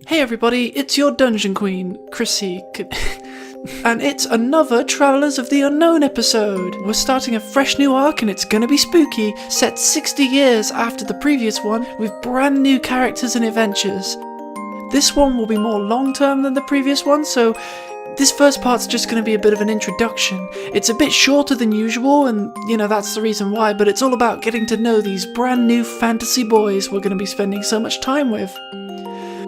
Hey everybody, it's your Dungeon Queen, Chrissy, and it's another Travelers of the Unknown episode. We're starting a fresh new arc and it's gonna be spooky, set 60 years after the previous one, with brand new characters and adventures. This one will be more long-term than the previous one, so this first part's just going to be a bit of an introduction. It's a bit shorter than usual, and, that's the reason why, but it's all about getting to know these brand new fantasy boys we're going to be spending so much time with.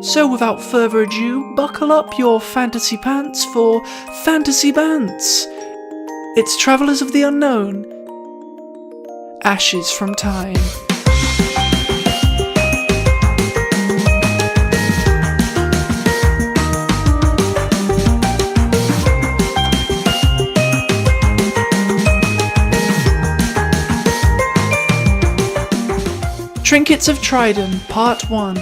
So without further ado, buckle up your fantasy pants for Fantasy Bants. It's Travelers of the Unknown. Ashes from Time. Trinkets of Triden, Part 1.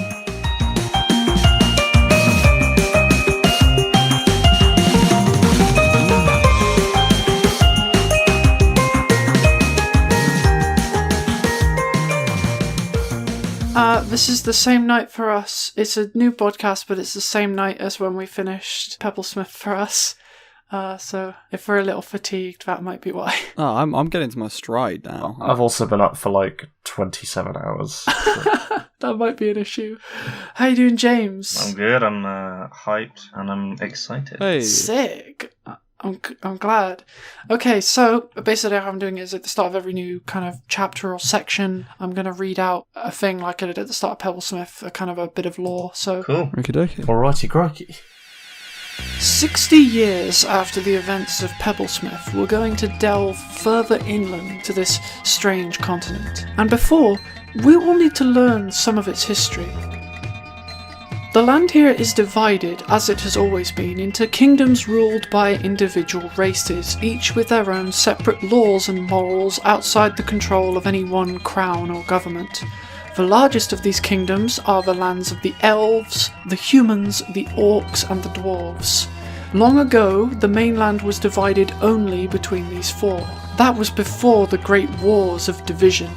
This is the same night for us. It's a new podcast, but it's the same night as when we finished Pebblesmith for us. So if we're a little fatigued, that might be why. Oh, I'm getting to my stride now. I've also been up for like 27 hours. So. That might be an issue. How you doing, James? I'm good. I'm hyped and I'm excited. Hey. Sick. I'm glad. Okay, so basically how I'm doing it is at the start of every new kind of chapter or section, I'm going to read out a thing like I did at the start of Pebblesmith, a kind of a bit of lore. So Cool. Okey-dokey. Alrighty, crikey. 60 years after the events of Pebblesmith, we're going to delve further inland to this strange continent. And before, we will need to learn some of its history. The land here is divided, as it has always been, into kingdoms ruled by individual races, each with their own separate laws and morals outside the control of any one crown or government. The largest of these kingdoms are the lands of the elves, the humans, the orcs, and the dwarves. Long ago, the mainland was divided only between these four. That was before the Great Wars of Division,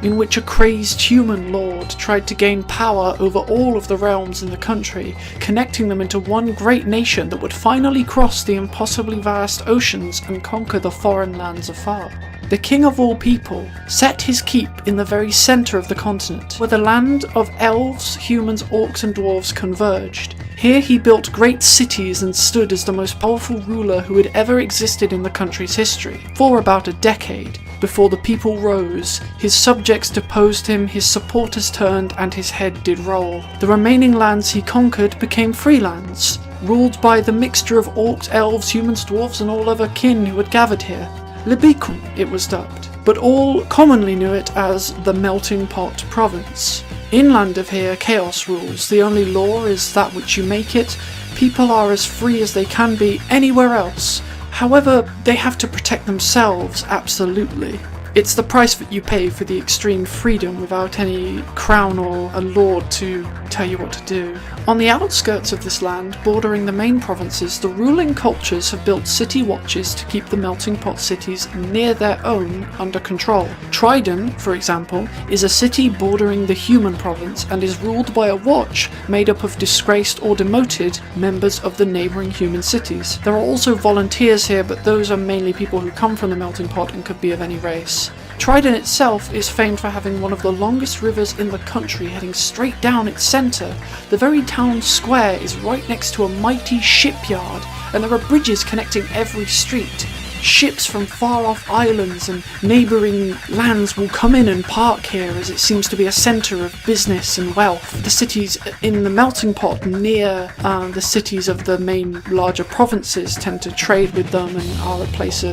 in which a crazed human lord tried to gain power over all of the realms in the country, connecting them into one great nation that would finally cross the impossibly vast oceans and conquer the foreign lands afar. The king of all people set his keep in the very centre of the continent, where the land of elves, humans, orcs and dwarves converged. Here he built great cities and stood as the most powerful ruler who had ever existed in the country's history, for about a decade. Before the people rose, his subjects deposed him, his supporters turned, and his head did roll. The remaining lands he conquered became free lands, ruled by the mixture of orcs, elves, humans, dwarves, and all other kin who had gathered here. Libicum, it was dubbed, but all commonly knew it as the Melting Pot Province. Inland of here, chaos rules. The only law is that which you make it. People are as free as they can be anywhere else. However, they have to protect themselves, absolutely. It's the price that you pay for the extreme freedom without any crown or a lord to tell you what to do. On the outskirts of this land, bordering the main provinces, the ruling cultures have built city watches to keep the melting pot cities near their own under control. Triden, for example, is a city bordering the human province and is ruled by a watch made up of disgraced or demoted members of the neighbouring human cities. There are also volunteers here, but those are mainly people who come from the melting pot and could be of any race. Triden itself is famed for having one of the longest rivers in the country heading straight down its centre. The very town square is right next to a mighty shipyard, and there are bridges connecting every street. Ships from far-off islands and neighbouring lands will come in and park here, as it seems to be a centre of business and wealth. The cities in the melting pot near the cities of the main larger provinces tend to trade with them and are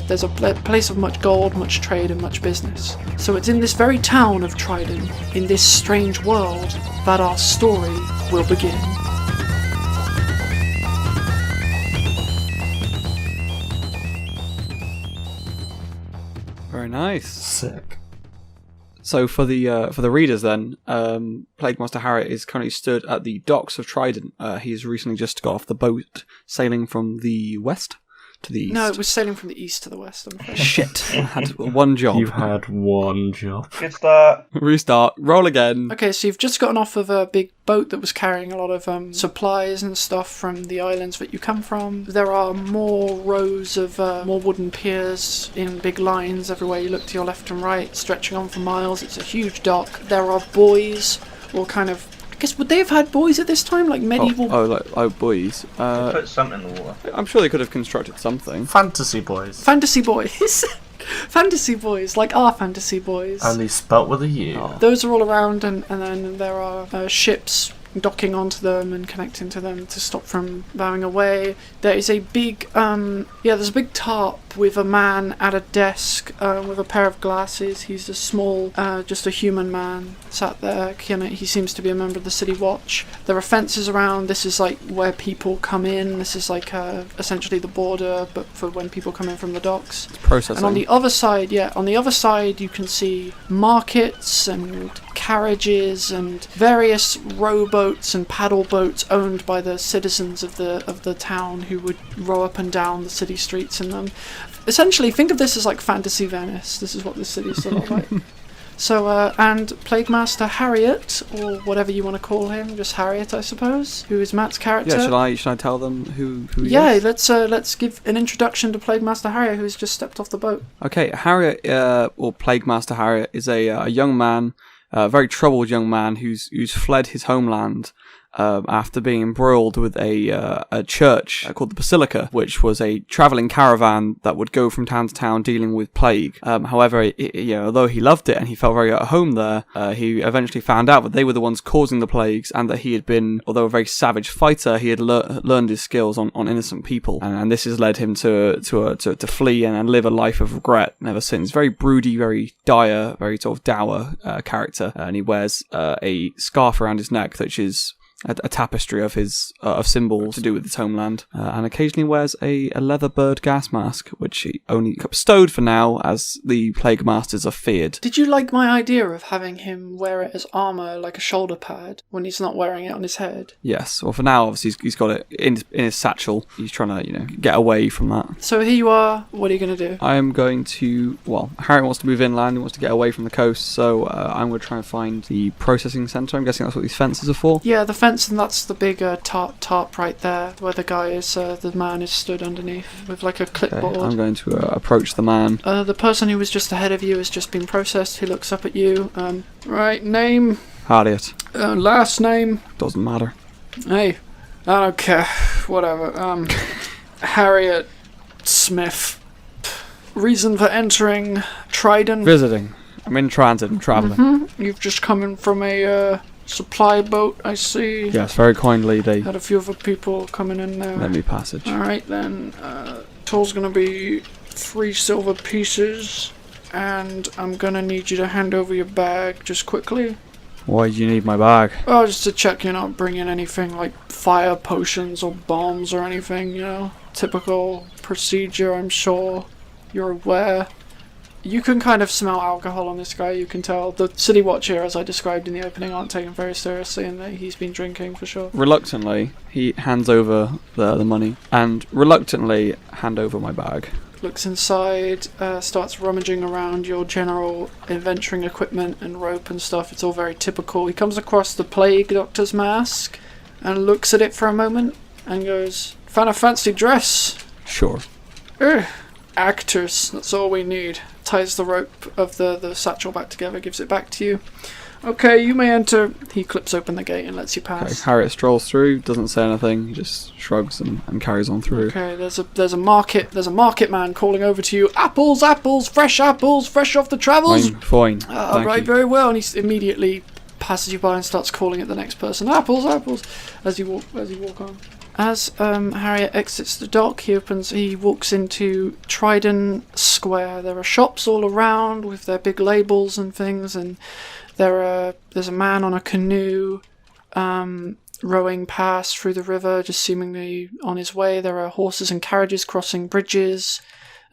there's a place of much gold, much trade and much business. So it's in this very town of Triden, in this strange world, that our story will begin. Very nice. Sick. So for the readers then, Plague Master Harriet is currently stood at the docks of Triden. He has recently just got off the boat sailing from the west to the east. No, it was sailing from the east to the west, I'm afraid. Shit. I had one job. You had one job. Good start. Restart. Roll again. Okay, so you've just gotten off of a big boat that was carrying a lot of supplies and stuff from the islands that you come from. There are more rows of more wooden piers in big lines everywhere you look to your left and right, stretching on for miles. It's a huge dock. There are buoys, or kind of... I guess, would they have had buoys at this time? Like medieval... Buoys. Put something in the water. I'm sure they could have constructed something. Fantasy boys. Fantasy boys. Fantasy boys, like our fantasy boys. And he's spelt with a U. Oh. Those are all around, and then there are ships docking onto them and connecting to them to stop from bowing away. There is a big, there's a big tarp with a man at a desk with a pair of glasses. He's a small, just a human man sat there. He seems to be a member of the City Watch. There are fences around. This is like where people come in. This is like essentially the border, but for when people come in from the docks. It's processing. And on the other side, you can see markets and carriages and various rowboats and paddle boats owned by the citizens of the town who would row up and down the city streets in them. Essentially, think of this as like fantasy Venice. This is what this city is sort of like. So, and Plague Master Harriet, or whatever you want to call him, just Harriet, I suppose, who is Matt's character. Yeah, should I tell them who he Yeah, is? let's give an introduction to Plague Master Harriet, who's just stepped off the boat. Okay, Harriet, or Plague Master Harriet, is a young man, a very troubled young man who's fled his homeland after being embroiled with a church called the Basilica, which was a travelling caravan that would go from town to town dealing with plague. However, although he loved it and he felt very at home there, he eventually found out that they were the ones causing the plagues, and that he had been, although a very savage fighter, he had learned his skills on innocent people, and this has led him to flee and live a life of regret ever since. Very broody, very dire, very sort of dour character, and he wears a scarf around his neck, which is a tapestry of his of symbols to do with his homeland, and occasionally wears a leather bird gas mask, which he only bestowed for now, as the Plague Masters are feared. Did you like my idea of having him wear it as armour, like a shoulder pad, when he's not wearing it on his head? Yes. Well, for now, obviously, he's got it in his satchel. He's trying to, get away from that. So here you are. What are you going to do? I am going to... Well, Harry wants to move inland. He wants to get away from the coast, so I'm going to try and find the processing centre. I'm guessing that's what these fences are for. Yeah, the fence, and that's the big tarp right there, where the man is stood underneath with like a clipboard. Okay, I'm going to approach the man. The person who was just ahead of you has just been processed. He looks up at you. Right, name? Harriet. Last name? Doesn't matter. Hey, I don't care. Whatever. Harriet Smith. Reason for entering Triden? Visiting. I'm in transit. I'm travelling. Mm-hmm. You've just come in from a supply boat, I see. Yes, very kindly they Had a few other people coming in there. let me passage. Alright then, toll's gonna be 3 silver pieces, and I'm gonna need you to hand over your bag just quickly. Why do you need my bag? Oh, just to check you're not bringing anything like fire potions or bombs or anything, Typical procedure, I'm sure you're aware. You can kind of smell alcohol on this guy, you can tell. The City Watch here, as I described in the opening, aren't taken very seriously, and that he's been drinking for sure. Reluctantly, he hands over the money, and reluctantly hand over my bag. Looks inside, starts rummaging around your general adventuring equipment and rope and stuff. It's all very typical. He comes across the plague doctor's mask and looks at it for a moment and goes, "Found a fancy dress." Sure. Actors, that's all we need. Ties the rope of the satchel back together, gives it back to you. Okay, you may enter. He clips open the gate and lets you pass. Okay, Harriet strolls through, doesn't say anything, he just shrugs and carries on through. Okay, there's a market man calling over to you. Apples, fresh off the travels. Fine. Right, you. very well. And he immediately passes you by and starts calling at the next person. Apples, as you walk on. As Harriet exits the dock, he walks into Triden Square. There are shops all around with their big labels and things, and there's a man on a canoe rowing past through the river, just seemingly on his way. There are horses and carriages crossing bridges.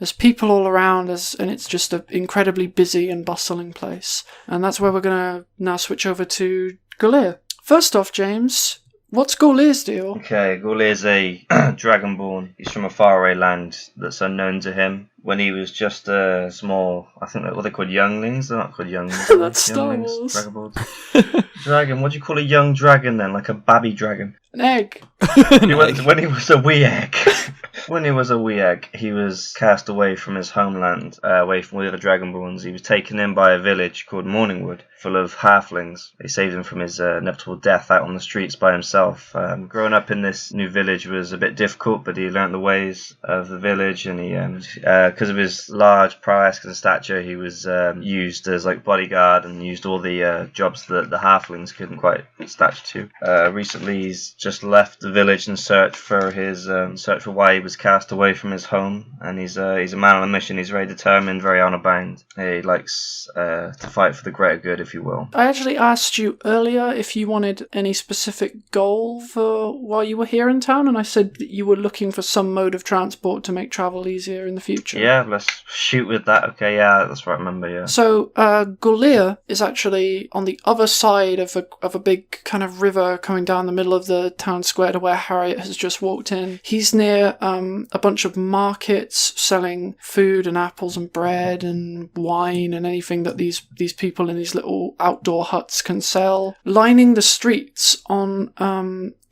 There's people all around, and it's just an incredibly busy and bustling place. And that's where we're going to now switch over to Galir. First off, James, What's Gaule's deal? Okay, Gule is a dragonborn. He's from a faraway land that's unknown to him. When he was just a small, I think what they're called younglings. They're not called younglings. That's Star younglings, Wars. Dragonborns. Dragon. What do you call a young dragon then? Like a baby dragon. An egg. When he was a wee egg. When he was a wee egg, he was cast away from his homeland, away from all the other dragonborns. He was taken in by a village called Morningwood, full of halflings. They saved him from his inevitable death out on the streets by himself. Growing up in this new village was a bit difficult, but he learnt the ways of the village, and he, because of his large prowess and stature, he was used as like bodyguard and used all the jobs that the halflings couldn't quite stature to. Recently, he's just left the village in search for why he was cast away from his home, and he's a man on a mission. He's very determined, very honour bound. He likes to fight for the greater good, if you will. I actually asked you earlier if you wanted any specific goal for while you were here in town, and I said that you were looking for some mode of transport to make travel easier in the future. Yeah, let's shoot with that. Okay, yeah, that's what I remember, yeah. So, Gaulia is actually on the other side of a big kind of river coming down the middle of the town square to where Harriet has just walked in. He's near a bunch of markets selling food and apples and bread and wine and anything that these people in these little outdoor huts can sell. Lining the streets on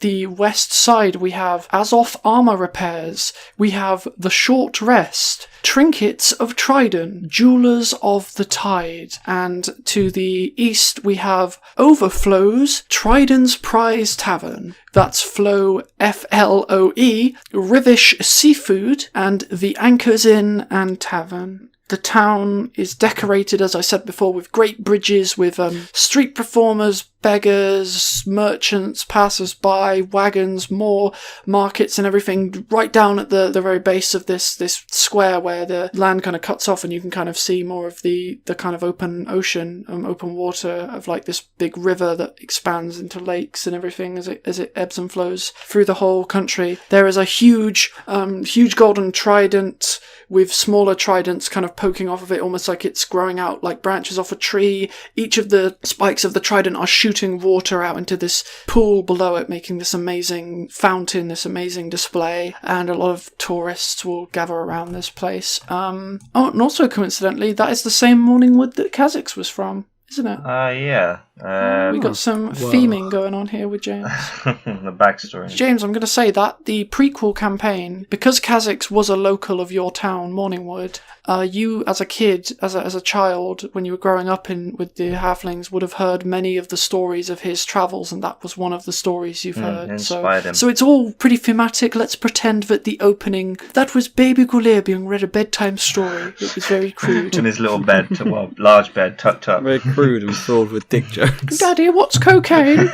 the west side, we have Azoth Armor Repairs, we have The Short Rest, Trinkets of Triden, Jewelers of the Tide, and to the east we have Overflows, Triden's Prize Tavern, that's Flow FLOE, Rivish Seafood, and The Anchors Inn and Tavern. The town is decorated, as I said before, with great bridges, with street performers, beggars, merchants, passers-by, wagons, more markets and everything, right down at the very base of this square where the land kind of cuts off and you can kind of see more of the kind of open ocean, open water of like this big river that expands into lakes and everything as it ebbs and flows through the whole country. There is a huge golden trident with smaller tridents kind of poking off of it, almost like it's growing out like branches off a tree. Each of the spikes of the trident are shooting water out into this pool below it, making this amazing fountain, this amazing display, and a lot of tourists will gather around this place. And also coincidentally, that is the same Morningwood that Kha'Zix was from, isn't it? Yeah. We got some theming going on here with James. The backstory. James, I'm going to say that the prequel campaign, because Kha'Zix was a local of your town, Morningwood, you as a kid, as a child, when you were growing up with the halflings, would have heard many of the stories of his travels, and that was one of the stories you've heard. Inspired him. So it's all pretty thematic. Let's pretend that the opening, that was Baby Goulet being read a bedtime story. It was very crude. In his little bed, large bed, tucked up. Very crude and filled with dick jokes. Daddy, what's cocaine?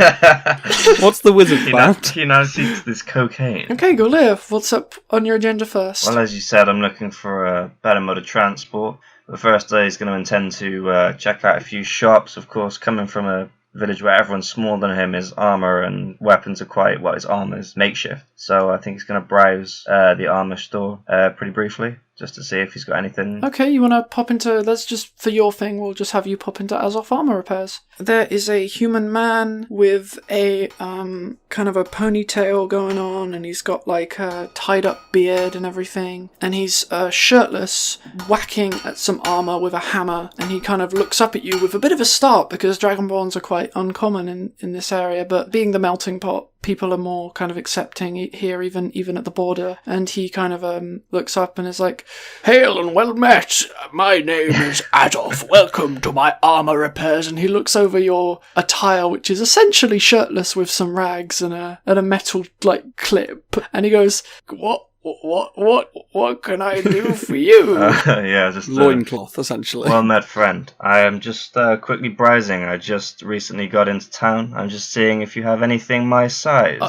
What's the wizard band? He now seeks this cocaine. Okay, Goulet, what's up on your agenda first? Well, as you said, I'm looking for a better mode of transport. The first day is going to intend to check out a few shops. Of course, coming from a village where everyone's smaller than him, his armour and weapons are quite, his armour is makeshift. So I think he's going to browse the armour store pretty briefly, just to see if he's got anything. Okay, you want to pop into, let's just, for your thing, we'll just have you pop into Azoth Armor Repairs. There is a human man with a kind of a ponytail going on, and he's got like a tied up beard and everything, and he's shirtless, whacking at some armour with a hammer, and he kind of looks up at you with a bit of a start, because Dragonborns are quite uncommon in this area, but being the melting pot, people are more kind of accepting here, even at the border. And he kind of looks up and is like, "Hail and well met. My name is Adolf. Welcome to my armor repairs." And he looks over your attire, which is essentially shirtless with some rags and a metal like clip, and he goes, What can I do for you?" Yeah, just loincloth, essentially. Well met, friend. I am just quickly browsing. I just recently got into town. I'm just seeing if you have anything my size.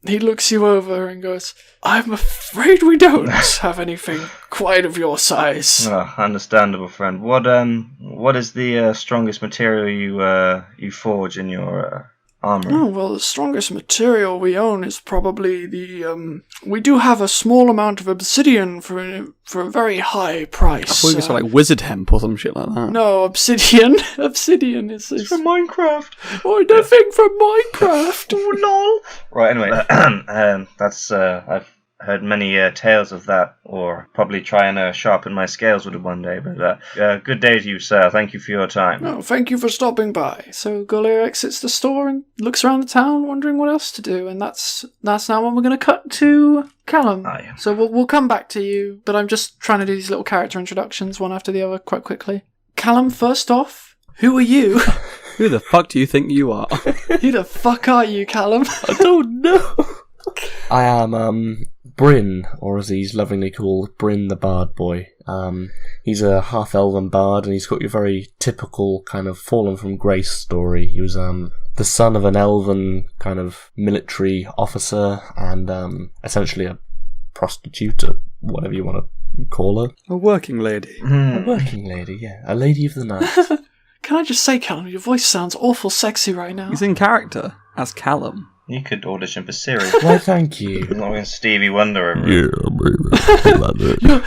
He looks you over and goes, "I'm afraid we don't have anything quite of your size." Understandable, friend. What is the strongest material you forge in your armor. Oh, well, the strongest material we own is probably we do have a small amount of obsidian for a very high price. I thought you were saying like wizard hemp or some shit like that. No, obsidian. Obsidian is From Minecraft. Oh, nothing from Minecraft. Oh, lol. Right, anyway, that's, I've heard many tales of that, or probably try and sharpen my scales with it one day, but good day to you, sir. Thank you for your time. Oh, thank you for stopping by. So Golir exits the store and looks around the town, wondering what else to do, and that's now when we're going to cut to Callum. Aye. So we'll come back to you, but I'm just trying to do these little character introductions one after the other quite quickly. Callum, first off, who are you? Who the fuck do you think you are? Who the fuck are you, Callum? I don't know. I am Bryn, or as he's lovingly called, Bryn the Bard Boy. He's a half-elven bard, and he's got your very typical kind of fallen from grace story. He was the son of an elven kind of military officer, and essentially a prostitute, or whatever you want to call her. A working lady. A working lady, yeah. A lady of the night. Can I just say, Callum, your voice sounds awful sexy right now. He's in character as Callum. You could audition for Siri. Why, thank you. Not going Stevie Wonder over it. Yeah, baby.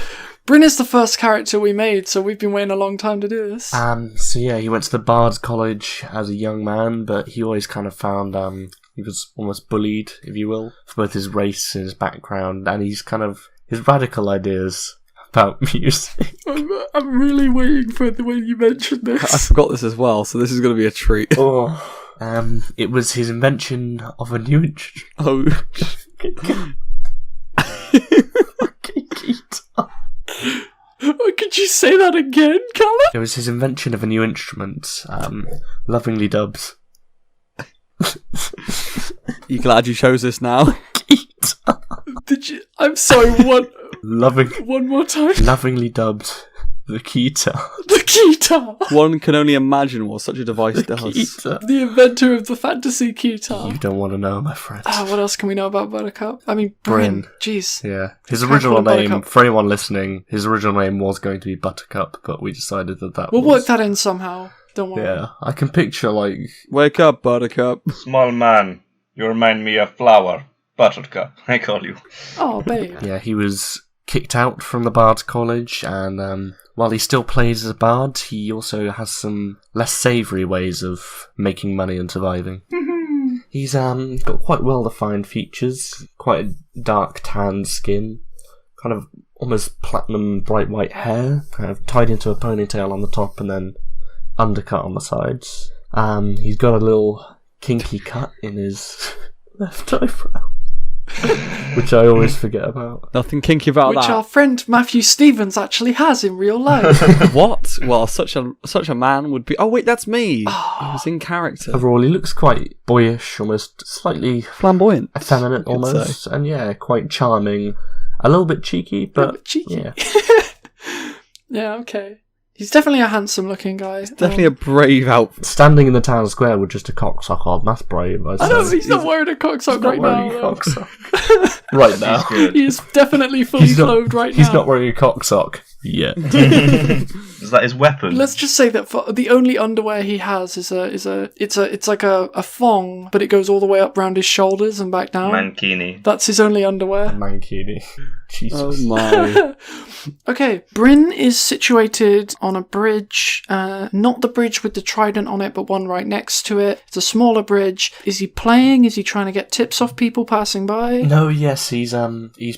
Bryn is the first character we made, so we've been waiting a long time to do this. So yeah, he went to the Bard's College as a young man, but he always kind of found he was almost bullied, if you will, for both his race and his background, and his radical ideas about music. I'm really waiting for the way you mentioned this. I forgot this as well, so this is going to be a treat. Oh, it was his invention of a new Oh. Could you say that again, Callum? It was his invention of a new instrument, lovingly dubbed. You glad you chose this now? Did you? I'm sorry. One more time. Lovingly dubbed the guitar. The guitar. One can only imagine what such a device does. Guitar. The inventor of the fantasy guitar. You don't want to know, my friend. What else can we know about Buttercup? I mean, Bryn. Jeez. Yeah. His Can't call original him name, Buttercup. for anyone listening, his original name was going to be Buttercup, but we decided that We'll was... work that in somehow. Don't worry. Yeah. I can picture, like... Wake up, Buttercup. Small man, you remind me of flower. Buttercup, I call you. Oh, babe. Yeah, he was kicked out from the Bard's College, and while he still plays as a bard, he also has some less savoury ways of making money and surviving. He's got quite well-defined features, quite a dark tan skin, kind of almost platinum bright white hair, kind of tied into a ponytail on the top and then undercut on the sides. He's got a little kinky cut in his left eyebrow. Which I always forget about. Nothing kinky about Which that. our friend Matthew Stevens actually has in real life. What? Well, such a man would be... Oh, wait, that's me. He was in character. Overall, he looks quite boyish, almost slightly Flamboyant. effeminate, you could almost, say. and yeah, quite charming. A little bit cheeky, but cheeky. yeah. Yeah, okay. He's definitely a handsome-looking guy. Definitely a brave outfit. Standing in the town square with just a cocksock on, that's brave. I know, he's not wearing a cocksock right now. though. Right now. He is definitely fully clothed right now. He's not wearing a cocksock yet. Is that his weapon? Let's just say that the only underwear he has is it's like a thong, but it goes all the way up round his shoulders and back down. Mankini. That's his only underwear. Mankini. Jesus. Oh my. Okay, Bryn is situated on a bridge, not the bridge with the trident on it, but one right next to it. It's a smaller bridge. Is he playing? Is he trying to get tips off people passing by? No, yes, he's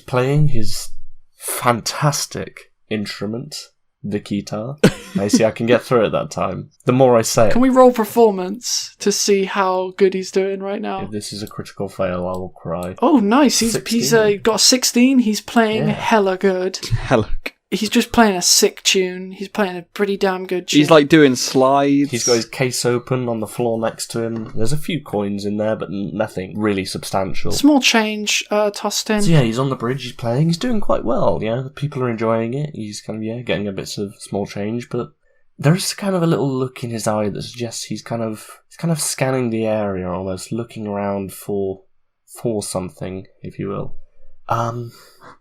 playing his fantastic instrument, the guitar. I see I can get through it that time. The more I say Can it, we roll performance to see how good he's doing right now? if this is a critical fail, I will cry. Oh, nice. He's 16. got a 16. He's playing Yeah. hella good. Hello. He's just playing a sick tune. He's playing a pretty damn good tune. He's like doing slides. He's got his case open on the floor next to him. There's a few coins in there, but nothing really substantial. small change tossed in. So yeah, he's on the bridge, he's playing, he's doing quite well, the people are enjoying it, he's kind of, getting a bit of small change, but there's kind of a little look in his eye that suggests he's kind of scanning the area, almost looking around for something, if you will.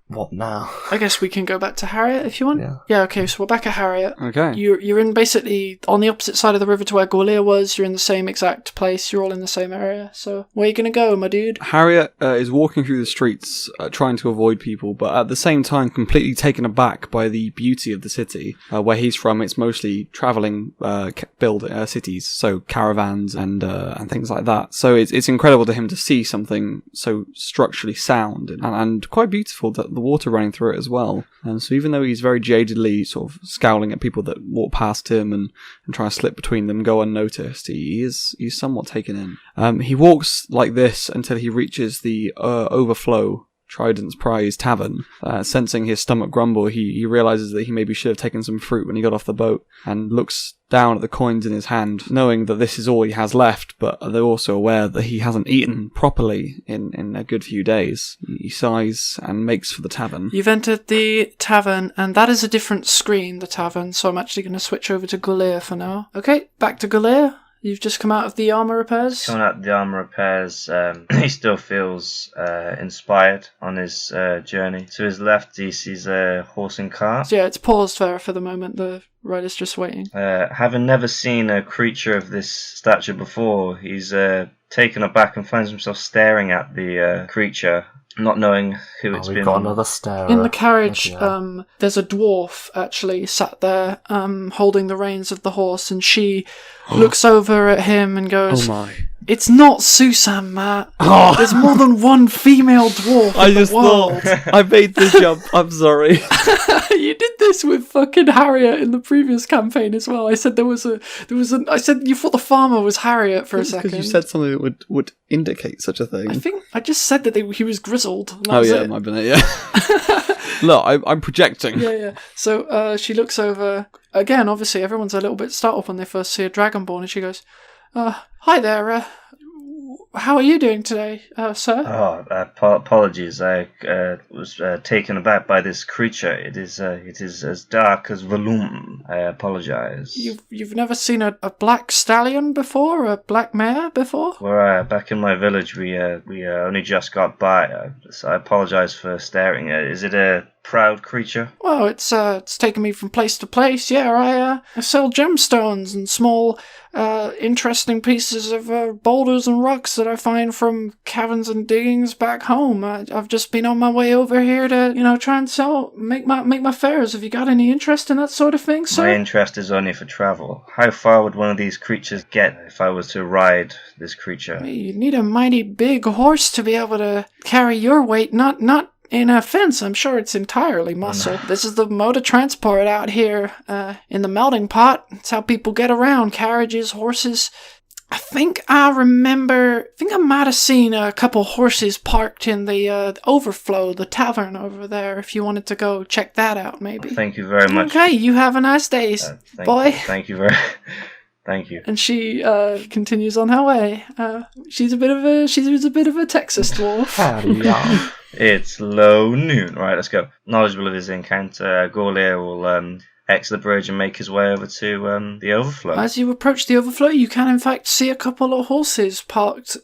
What now? I guess we can go back to Harriet if you want. Yeah. Okay, so we're back at Harriet. Okay. You're in basically on the opposite side of the river to where Gorlia was. You're in the same exact place. You're all in the same area. So where are you going to go, my dude? Harriet is walking through the streets, trying to avoid people, but at the same time completely taken aback by the beauty of the city. Where he's from, it's mostly travelling cities, so caravans and things like that. So it's incredible to him to see something so structurally sound and quite beautiful, that the water running through it as well. And so even though he's very jadedly sort of scowling at people that walk past him and try to slip between them, go unnoticed, he's somewhat taken in. He walks like this until he reaches the overflow, Triden's prize tavern. Sensing his stomach grumble, he realizes that he maybe should have taken some fruit when he got off the boat, and looks down at the coins in his hand, knowing that this is all he has left, but they're also aware that he hasn't eaten properly in a good few days. He sighs and makes for the tavern. You've entered the tavern, and that is a different screen, the tavern, so I'm actually going to switch over to Gorlia for now. Okay, back to Gorlia. You've just come out of the armour repairs? Coming out of the armour repairs, he still feels inspired on his journey. To his left, he sees a horse and cart. So yeah, it's paused there for the moment. The rider's just waiting. Having never seen a creature of this stature before, he's taken aback and finds himself staring at the creature, not knowing who it's We've been. got another starer. In the carriage, Yeah. there's a dwarf actually sat there, holding the reins of the horse, and she looks over at him and goes, Oh my. "It's not Susan, Matt. Oh. There's more than one female dwarf I in just the world." thought I made the jump. I'm sorry. You did this with fucking Harriet in the previous campaign as well. I said I said you thought the farmer was Harriet for a second. Because you said something that would indicate such a thing. I think I just said that he was grizzled. And that Oh was yeah, it. it might have been it, yeah. Look, I'm projecting. Yeah. So she looks over again. Obviously, everyone's a little bit startled when they first see a dragonborn, and she goes, "Hi there. How are you doing today, sir?" Apologies. I was taken aback by this creature. It is as dark as Volum. I apologize. You've never seen a black stallion before, a black mare before? We're back in my village. We only just got by. So I apologize for staring. Is it a proud creature? Well, it's taken me from place to place. Yeah, I sell gemstones and small, interesting pieces of boulders and rocks that I find from caverns and diggings back home. I've just been on my way over here to, try and make my fares. Have you got any interest in that sort of thing, sir? My interest is only for travel. How far would one of these creatures get if I was to ride this creature? You need a mighty big horse to be able to carry your weight, not in a fence. I'm sure it's entirely muscle. This is the mode of transport out here in the melting pot. It's how people get around. Carriages, horses. I think I might have seen a couple horses parked in the overflow, the tavern over there, if you wanted to go check that out, maybe. Thank you very much. Okay, you have a nice day, boy. Thank you very Thank you. And she continues on her way. She's a bit of a Texas dwarf. Howdy, It's low noon. Right, let's go. Knowledgeable of his encounter, Gorlia will exit the bridge and make his way over to the overflow. As you approach the overflow, you can in fact see a couple of horses parked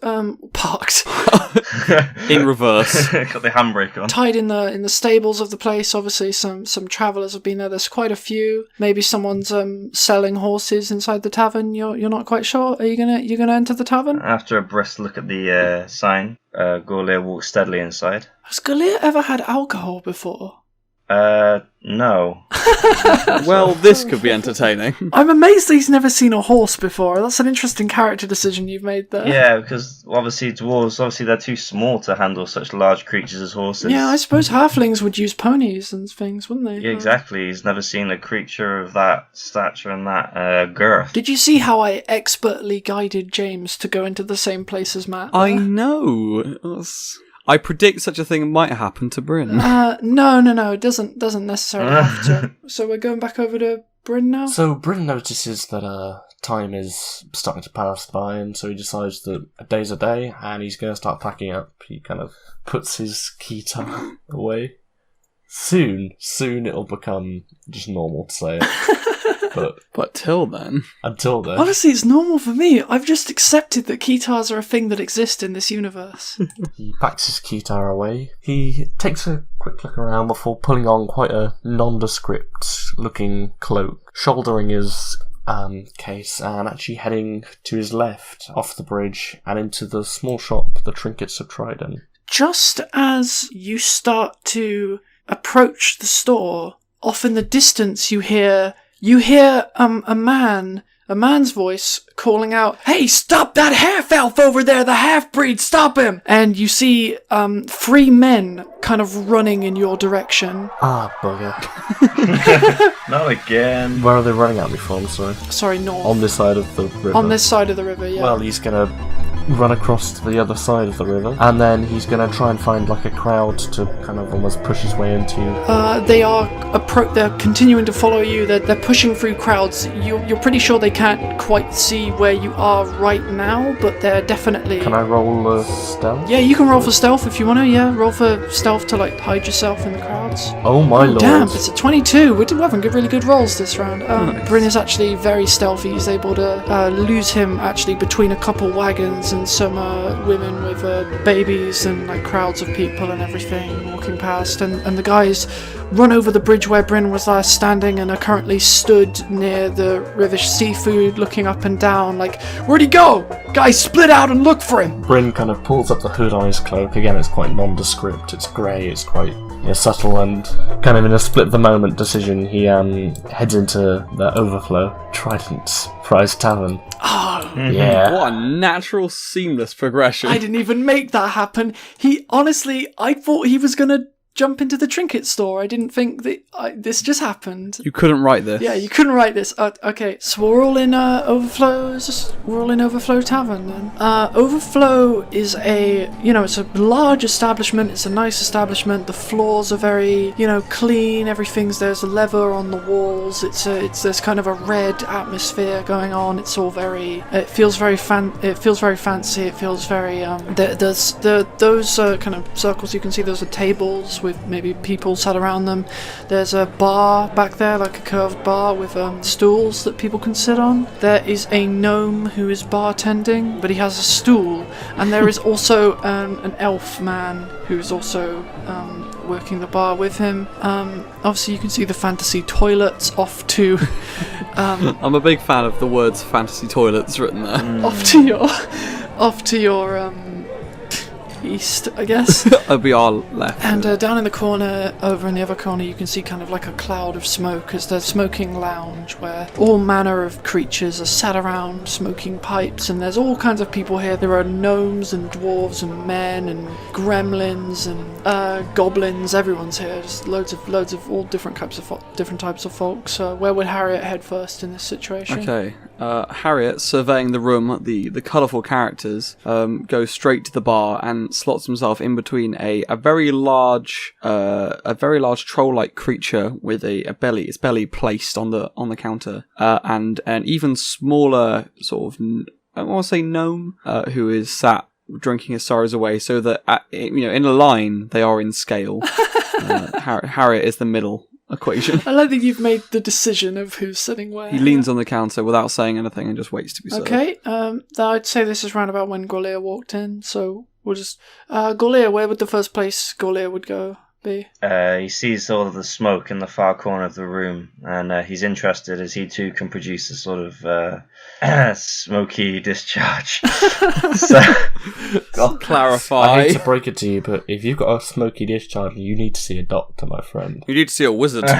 In reverse. Got the handbrake on. tied in the stables of the place. Obviously, some travellers have been there. There's quite a few. Maybe someone's selling horses inside the tavern. You're not quite sure. Are you gonna enter the tavern? After a brisk look at the sign, Gorlia walks steadily inside. Has Galia ever had alcohol before? No. Well, this could be entertaining. I'm amazed that he's never seen a horse before. That's an interesting character decision you've made there. Yeah, because obviously dwarves, they're too small to handle such large creatures as horses. Yeah, I suppose halflings would use ponies and things, wouldn't they? Yeah, exactly. He's never seen a creature of that stature and that girth. Did you see how I expertly guided James to go into the same place as Matt? I know. I predict such a thing might happen to Bryn. No. It doesn't necessarily have to. So we're going back over to Bryn now? So Bryn notices that time is starting to pass by, and so he decides that a day's a day, and he's going to start packing up. He kind of puts his guitar away. Soon it'll become just normal to say it. But till then, until then, Honestly, it's normal for me. I've just accepted that keytars are a thing that exist in this universe. he packs his keytar away. He takes a quick look around before pulling on quite a nondescript-looking cloak, shouldering his case, and actually heading to his left off the bridge and into the small shop, the Trinkets of Triden. Just as you start to approach the store, off in the distance you hear a man's voice calling out, "Hey, stop that half-elf over there, the half-breed, stop him!" And you see 3 men kind of running in your direction. Ah, bugger. Not again. Where are they running at me from, sorry? Sorry, north. On this side of the river. On this side of the river, yeah. Well, he's gonna run across to the other side of the river, and then he's gonna try and find like a crowd to kind of almost push his way into. They're continuing to follow you. They're pushing through crowds. You're pretty sure they can't quite see where you are right now, but they're definitely. Can I roll a stealth? Yeah, you can roll for stealth if you want to. Yeah, roll for stealth to like hide yourself in the crowds. Oh my lord! Damn, it's a 22. We're having really good rolls this round. Bryn is actually very stealthy. He's able to lose him actually between a couple wagons and some women with babies and like crowds of people and everything walking past. And the guys run over the bridge where Bryn was last standing and are currently stood near the river seafood looking up and down like, "Where'd he go? Guys, split out and look for him!" Bryn kind of pulls up the hood on his cloak. Again, it's quite nondescript. It's grey. It's quite subtle, and kind of in a split-the-moment decision, he heads into the Overflow Trident's Prize Tavern. Oh, Yeah. what a natural, seamless progression. I didn't even make that happen. I thought he was gonna jump into the trinket store. I didn't think that this just happened. You couldn't write this. Yeah, you couldn't write this. Okay, so we're all in Overflow Tavern then. Overflow is it's a large establishment. It's a nice establishment. The floors are very, clean. There's a leather on the walls. There's kind of a red atmosphere going on. It feels very fancy. It feels very those kind of circles you can see. Those are tables with maybe people sat around them. There's a bar back there, like a curved bar with stools that people can sit on. There is a gnome who is bartending, but he has a stool. And there is also an elf man who's also working the bar with him. Obviously you can see the fantasy toilets off to... I'm a big fan of the words fantasy toilets written there. off to your east, I guess. It'll be our left. And down in the corner, over in the other corner, you can see kind of like a cloud of smoke as there's a smoking lounge where all manner of creatures are sat around smoking pipes, and there's all kinds of people here. There are gnomes and dwarves and men and gremlins and goblins. Everyone's here. Just loads of all different types of folks. Where would Harriet head first in this situation? Okay. Harriet, surveying the room, the colourful characters, goes straight to the bar and slots himself in between a very large troll-like creature with its belly placed on the counter, and an even smaller sort of, I want to say gnome, who is sat drinking his sorrows away, so that in a line they are in scale. Harriet is the middle equation. I like that you've made the decision of who's sitting where. He leans on the counter without saying anything and just waits to be served. Okay, I'd say this is round about when Gorlia walked in, so we'll just... Gorlia, where would the first place Gorlia would go be? He sees all of the smoke in the far corner of the room, and he's interested as he too can produce a sort of smoky discharge. So, I'll clarify. I hate to break it to you, but if you've got a smoky discharge, you need to see a doctor, my friend. You need to see a wizard.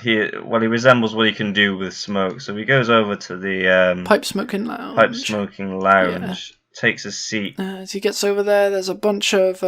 He resembles what he can do with smoke. So he goes over to the pipe smoking lounge. Yeah. Takes a seat. As he gets over there, there's a bunch of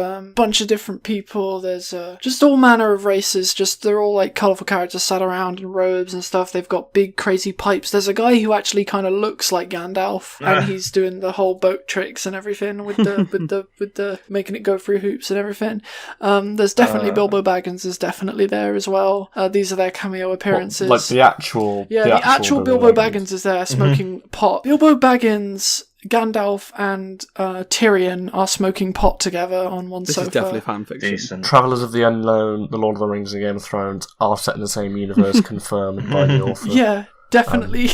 different people. There's just all manner of races. They're all like colourful characters sat around in robes and stuff. They've got big crazy pipes. There's a guy who actually kind of looks like Gandalf, and he's doing the whole boat tricks and everything with the making it go through hoops and everything. There's definitely Bilbo Baggins is definitely there as well. These are their cameo appearances. Like the actual Bilbo Baggins is there smoking pot. Bilbo Baggins, Gandalf and Tyrion are smoking pot together on one sofa. This is definitely fanfiction. Decent. Travellers of the Unknown, The Lord of the Rings and Game of Thrones are set in the same universe, confirmed by the author. Yeah, definitely.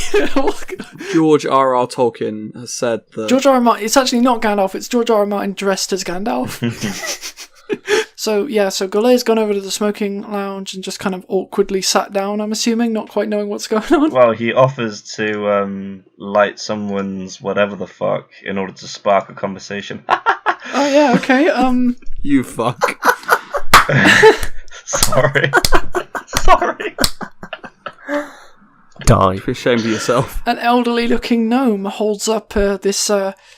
George R.R. Tolkien has said that... George R.R. Martin, it's actually not Gandalf, it's George R.R. Martin dressed as Gandalf. So Gaulet's gone over to the smoking lounge and just kind of awkwardly sat down, I'm assuming, not quite knowing what's going on. Well, he offers to light someone's whatever the fuck in order to spark a conversation. Oh, yeah, okay, You fuck. Sorry. Die. Be ashamed of yourself. An elderly-looking gnome holds up this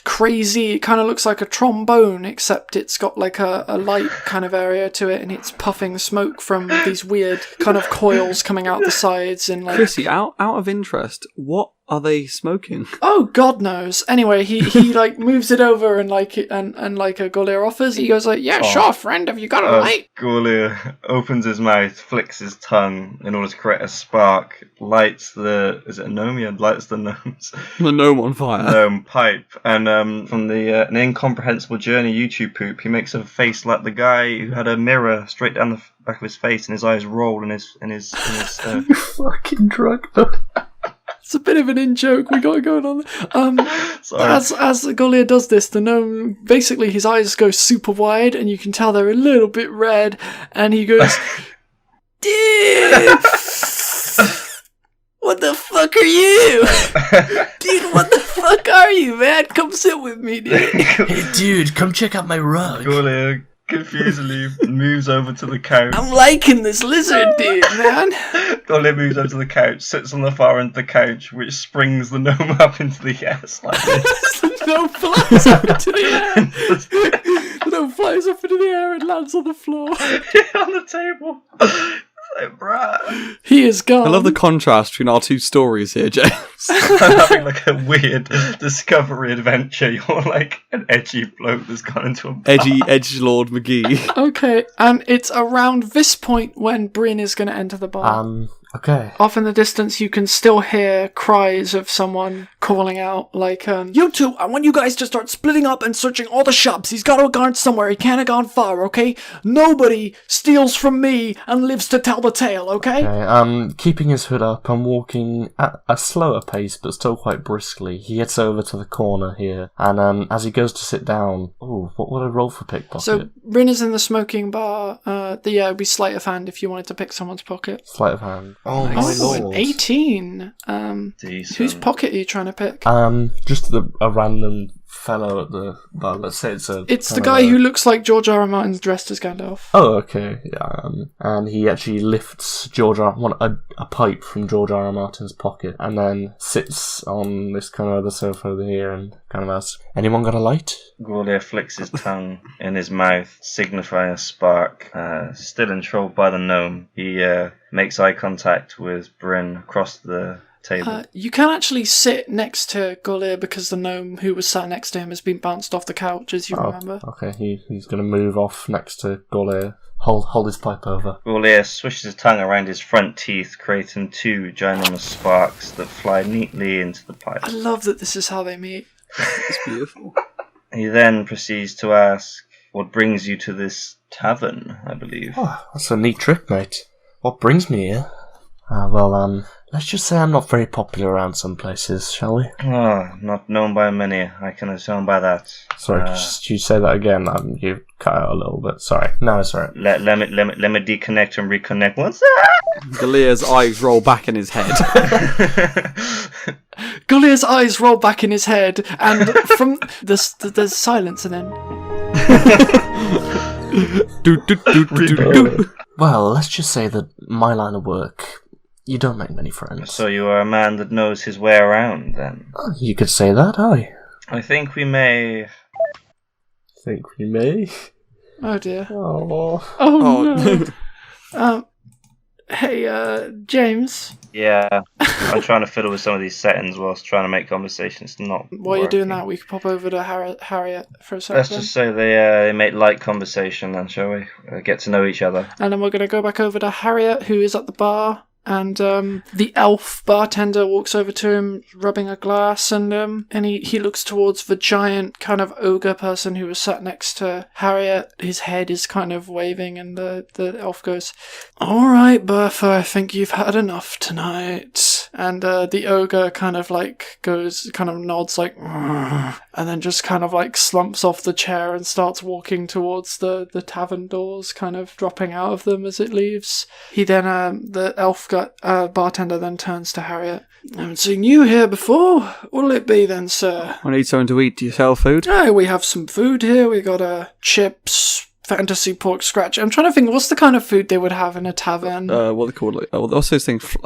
crazy, it kind of looks like a trombone, except it's got like a light kind of area to it, and it's puffing smoke from these weird kind of coils coming out the sides. And like, Chrissy, out of interest, what are they smoking? oh, God knows. Anyway, he like moves it over and like a Gaulier offers. He goes like, yeah, sure, friend, have you got a light? Gaulier opens his mouth, flicks his tongue in order to create a spark, lights the... Is it a gnome? Yeah, lights the gnome's The gnome on fire. pipe. And from the An Incomprehensible Journey YouTube poop, he makes a face like the guy who had a mirror straight down the back of his face and his eyes roll in his Fucking drug. It's a bit of an in-joke we got going on there. Sorry. As Gaulier does this, the gnome, basically his eyes go super wide and you can tell they're a little bit red, and he goes, dude, what the fuck are you? Dude, what the fuck are you, man? Come sit with me, dude. Hey, dude, come check out my rug. Gaulier confusedly moves over to the couch. I'm liking this lizard, dude, man. Gaulier moves over to the couch, sits on the far end of the couch, which springs the gnome up into the air slightly. The gnome flies up into the air. The gnome flies up into the air and lands on the floor. On the table. Like, bruh. He is gone. I love the contrast between our two stories here, James. I'm having like a weird discovery adventure. You're like an edgy bloke that's gone into a bar. Edgy edgelord McGee. Okay, and it's around this point when Bryn is going to enter the bar. Okay. Off in the distance, you can still hear cries of someone calling out, like, you two, I want you guys to start splitting up and searching all the shops. He's got to have gone somewhere. He can't have gone far, okay? Nobody steals from me and lives to tell the tale, okay? Okay, keeping his hood up and walking at a slower pace, but still quite briskly, he gets over to the corner here, and as he goes to sit down, what would I roll for pickpocket? So, Bryn is in the smoking bar. It would be sleight of hand if you wanted to pick someone's pocket. Sleight of hand. Oh Nice. my lord. 18. Decent. Whose pocket are you trying to pick? Just a random fellow at the bar. Let's say it's the guy who looks like George R.R. Martin's dressed as Gandalf. Oh, okay. Yeah. And he actually lifts a pipe from George R.R. Martin's pocket, and then sits on this kind of other sofa over here, and kind of asks, "Anyone got a light?" Gaulier flicks his tongue in his mouth, signifying a spark. Still enthralled by the gnome, he makes eye contact with Bryn across the table. You can actually sit next to Gaulier because the gnome who was sat next to him has been bounced off the couch, as you remember. Okay, he's going to move off next to Gaulier. Hold his pipe over. Gaulier swishes his tongue around his front teeth, creating two ginormous sparks that fly neatly into the pipe. I love that this is how they meet. It's beautiful. He then proceeds to ask, "What brings you to this tavern, I believe?" Oh, that's a neat trip, mate. What brings me here? Let's just say I'm not very popular around some places, shall we? Not known by many, I can assume by that. Sorry, could you say that again? You cut out a little bit. Sorry. No, it's alright. Let me deconnect and reconnect. What's that? Galier's eyes roll back in his head. Gaulier's eyes roll back in his head, and from there's silence, and then... Well, let's just say that my line of work, you don't make many friends. So you are a man that knows his way around, then? Oh, you could say that, aye. I think we may... Oh dear. Oh. Oh no. Hey, James. Yeah, I'm trying to fiddle with some of these settings whilst trying to make conversation. It's not While you're doing that, we could pop over to Harriet for a second. Let's just say they make light conversation then, shall we? Get to know each other. And then we're going to go back over to Harriet, who is at the bar. And the elf bartender walks over to him, rubbing a glass, and he looks towards the giant kind of ogre person who was sat next to Harriet. His head is kind of waving, and the elf goes, "All right, Bertha, I think you've had enough tonight." And the ogre kind of nods like, "Ugh," and then just kind of like slumps off the chair and starts walking towards the tavern doors, kind of dropping out of them as it leaves. He then, the elf bartender then turns to Harriet. "I haven't seen you here before. What'll it be then, sir?" I need something to eat. Do you sell food? "Oh, we have some food here. We got chips, fantasy pork scratch." I'm trying to think, what's the kind of food they would have in a tavern? What they call it? What's those things?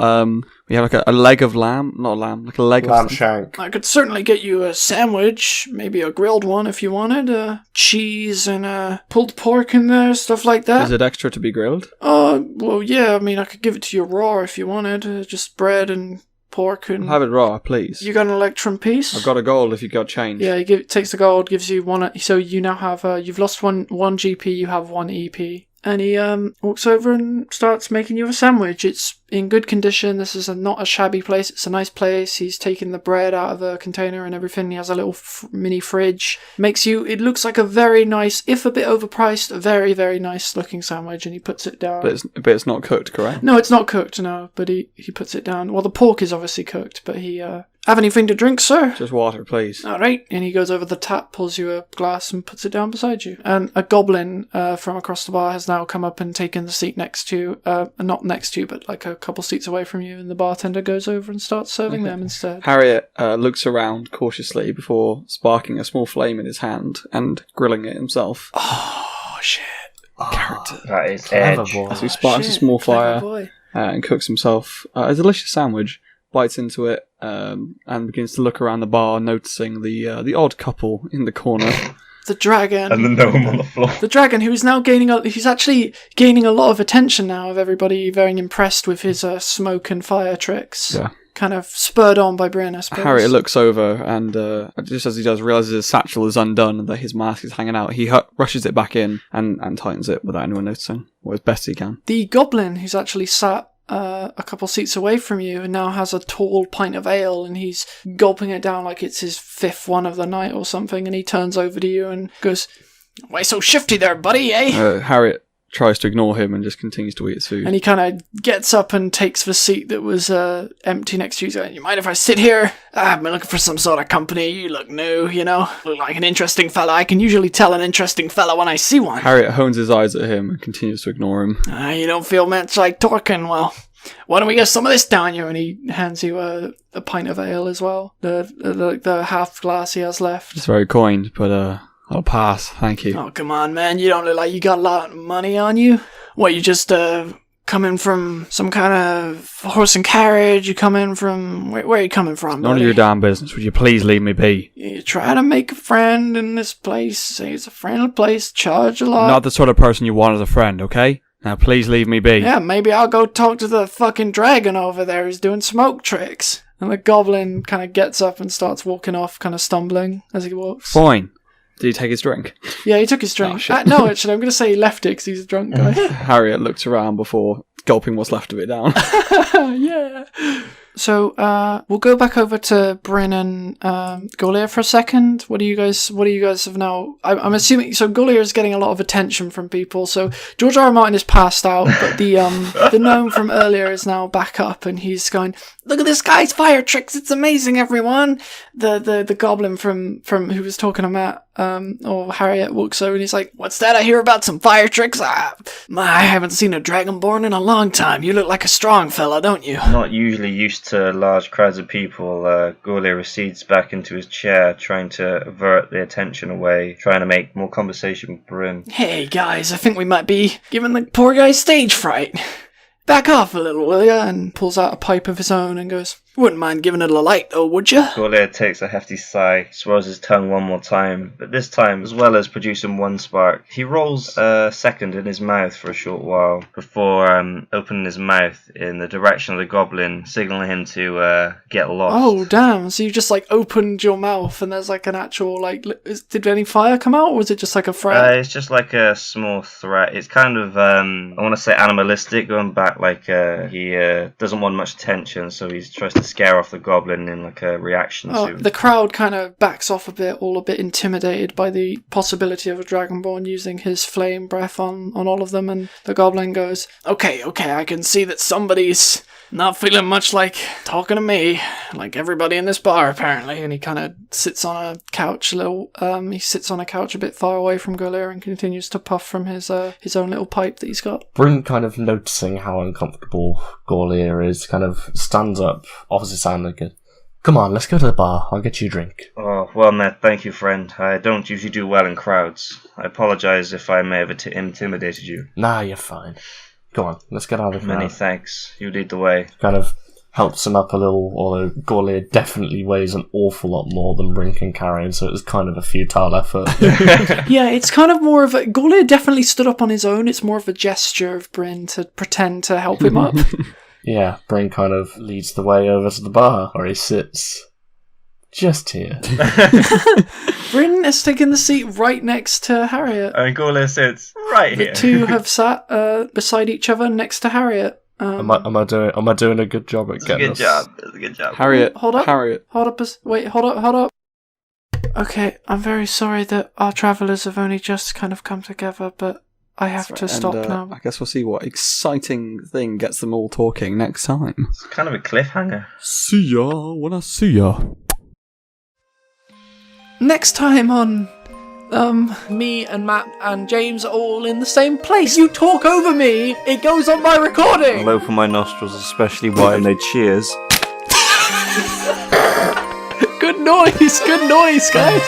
We have like a leg of lamb, not a lamb, like a leg Lamb of shank. I could certainly get you a sandwich, maybe a grilled one if you wanted, cheese and pulled pork in there, stuff like that. Is it extra to be grilled? Well, yeah, I mean, I could give it to you raw if you wanted, just bread and pork and... Have it raw, please. You got an electrum piece? I've got a gold if you got change. Yeah, he takes the gold, gives you one, so you now have, you've lost one GP, you have one EP. And he walks over and starts making you a sandwich. It's in good condition. This is not a shabby place. It's a nice place. He's taken the bread out of a container and everything. He has a little mini fridge. It looks like a very nice, if a bit overpriced, a very, very nice looking sandwich. And he puts it down. But it's not cooked, correct? No, it's not cooked, no. But he puts it down. Well, the pork is obviously cooked, but he... Have anything to drink, sir? Just water, please. All right. And he goes over the tap, pulls you a glass, and puts it down beside you. And a goblin from across the bar has now come up and taken the seat next to you. Not next to you, but like a couple seats away from you. And the bartender goes over and starts serving them instead. Harriet looks around cautiously before sparking a small flame in his hand and grilling it himself. Oh, shit. Character. That is Clever edge. boy. As he sparks a small fire and cooks himself a delicious sandwich, bites into it, and begins to look around the bar, noticing the odd couple in the corner. The dragon. And the gnome on the floor. The dragon, who is now he's actually gaining a lot of attention now of everybody very impressed with his smoke and fire tricks. Yeah. Kind of spurred on by Bryn, I suppose. Harriet looks over and, just as he does, realises his satchel is undone and that his mask is hanging out. He rushes it back in and tightens it without anyone noticing, or as best he can. The goblin, who's actually sat a couple seats away from you and now has a tall pint of ale and he's gulping it down like it's his fifth one of the night or something, and he turns over to you and goes, "Why so shifty there, buddy, eh?" Harriet tries to ignore him and just continues to eat his food. And he kind of gets up and takes the seat that was empty next to you. He's like, "You mind if I sit here? I've been looking for some sort of company. You look new, you know? Look like an interesting fella. I can usually tell an interesting fella when I see one." Harriet hones his eyes at him and continues to ignore him. You don't feel much like talking. Well, why don't we get some of this down you? And he hands you a pint of ale as well. The half glass he has left. It's very kind, but I'll pass, thank you. Oh, come on, man. You don't look like you got a lot of money on you. What, you just coming from some kind of horse and carriage? You coming from... Where are you coming from, None buddy? of your damn business. Would you please leave me be? You try to make a friend in this place. Say it's a friendly place. Charge a lot. Not the sort of person you want as a friend, okay? Now please leave me be. Yeah, maybe I'll go talk to the fucking dragon over there who's doing smoke tricks. And the goblin kind of gets up and starts walking off, kind of stumbling as he walks. Fine. Did he take his drink? Yeah, he took his drink. Oh, shit. No, actually, I'm going to say he left it because he's a drunk guy. Harriet looks around before gulping what's left of it down. Yeah. So, we'll go back over to Bryn and Goliath for a second. What do you guys have now? I'm assuming, so Goliath is getting a lot of attention from people. So George R. R. Martin is passed out, but the gnome from earlier is now back up and he's going, "Look at this guy's fire tricks, it's amazing, everyone." The goblin from who was talking to Matt, or Harriet, walks over and he's like, "What's that I hear about some fire tricks? I haven't seen a dragonborn in a long time. You look like a strong fella, don't you?" Not usually used to large crowds of people, Gaulier recedes back into his chair, trying to avert the attention away, trying to make more conversation with Bryn. "Hey guys, I think we might be giving the poor guy stage fright. Back off a little, will ya?" And pulls out a pipe of his own and goes, Wouldn't mind giving it a light, though, would you? Gaulier takes a hefty sigh, swirls his tongue one more time, but this time, as well as producing one spark, he rolls a second in his mouth for a short while before opening his mouth in the direction of the goblin, signaling him to get lost. Oh, damn. So you just, like, opened your mouth and there's, like, an actual, like... Did any fire come out, or was it just, like, a threat? It's just like a small threat. It's kind of, I want to say animalistic, going back, like, he doesn't want much attention, so he tries to scare off the goblin in, like, a reaction to... The crowd kind of backs off a bit, all a bit intimidated by the possibility of a Dragonborn using his flame breath on all of them, and the goblin goes, Okay, I can see that somebody's not feeling much like talking to me, like everybody in this bar, apparently, and he kind of sits on a couch he sits on a couch a bit far away from Gaulier and continues to puff from his own little pipe that he's got. Bryn, kind of noticing how uncomfortable Gaulier is, kind of stands up, offers his hand and goes, Come on, let's go to the bar. I'll get you a drink. Oh, well met. Thank you, friend. I don't usually do well in crowds. I apologize if I may have intimidated you. Nah, you're fine. Go on, let's get out of here. Many thanks. You lead the way. Kind of helps him up a little, although Gaulier definitely weighs an awful lot more than Bryn can carry, and so it was kind of a futile effort. Yeah, it's kind of more of a... Gaulier definitely stood up on his own. It's more of a gesture of Bryn to pretend to help him up. Yeah, Bryn kind of leads the way over to the bar, where he sits just here. Bryn is taking the seat right next to Harriet. And Gaulier sits right here. The two have sat beside each other next to Harriet. Am I doing a good job at getting That's a good job. Harriet. Hold up. Harriet. Hold up. Okay, I'm very sorry that our travellers have only just kind of come together, but I have to stop now. I guess we'll see what exciting thing gets them all talking next time. It's kind of a cliffhanger. See ya when I see ya. Next time on... me and Matt and James are all in the same place. You talk over me, it goes on my recording. Low for my nostrils, especially when they cheers. Good noise, guys.